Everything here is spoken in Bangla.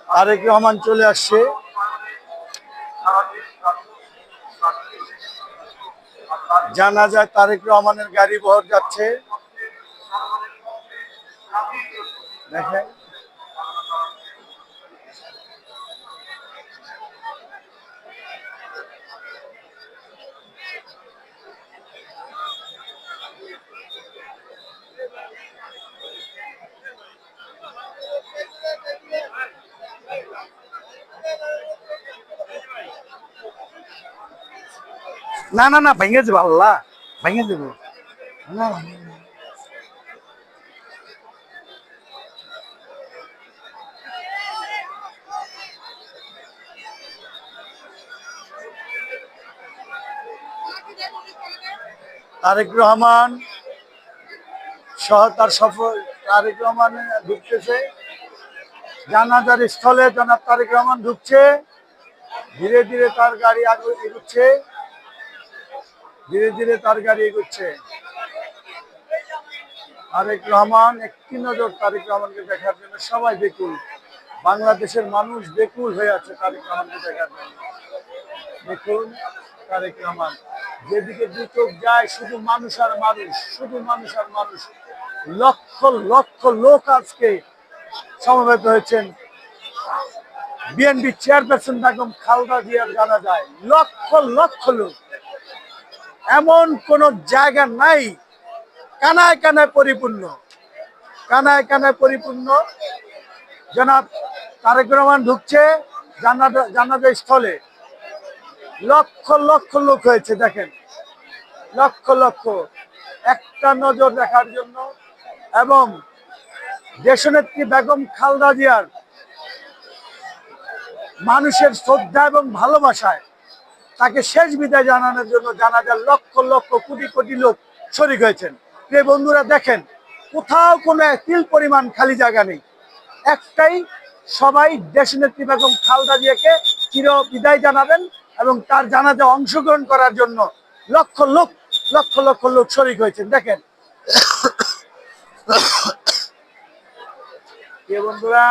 তারেক রহমান চলে আসছে। জানা যায় তারেক রহমানের গাড়ি বহর যাচ্ছে, দেখেন। না না না, ভেঙে যাবো, আল্লাহ ভেঙে দেবো না। তারেক রহমান সহ তার সফর, তারেক রহমান ঢুকতেছে জানাজার স্থলে। জনাব তারেক রহমান ঢুকছে, ধীরে ধীরে তার গাড়ি আগে এগুচ্ছে, ধীরে ধীরে তার গাড়ি এগুচ্ছে। তারেক রহমান, একটি নজর তারেক রহমানকে দেখার জন্য সবাই বেকুল, বাংলাদেশের মানুষ বেকুল হয়ে আছে তারেক রহমানকে দেখার জন্য। দেখুন তারেক রহমান, যেদিকে দু চোখ যায় শুধু মানুষ আর মানুষ, শুধু মানুষ আর মানুষ। লক্ষ লক্ষ লোক আজকে সমবেত হয়েছেন বিএনপি চেয়ারপারসন বেগম খালেদা জিয়ার জানাজায়। লক্ষ লক্ষ লোক, এমন কোন জায়গা নাই, কানায় কানায় পরিপূর্ণ, কানায় কানায় পরিপূর্ণ। জনাব তারেক রহমান ঢুকছে জানাজা স্থলে, লক্ষ লক্ষ লোক হয়েছে, দেখেন লক্ষ লক্ষ, একটা নজর দেখার জন্য। এবং দেশনেত্রী বেগম খালেদা জিয়ার মানুষের শ্রদ্ধা এবং ভালোবাসায় তাকে শেষ বিদায় জানানোর জন্য জানাজার লক্ষ লক্ষ কোটি কোটি লোক শরীক হয়েছেন। প্রিয় বন্ধুরা, দেখেন কোথাও কোনো তিল পরিমাণ খালি জায়গা নেই, একটাই, সবাই দেশনেত্রী বেগম খালেদা জিয়াকে চির বিদায় জানাবেন এবং তার জানাজা অংশগ্রহণ করার জন্য লক্ষ লক্ষ লোক শরীক হয়েছেন। দেখেন প্রিয় বন্ধুরা,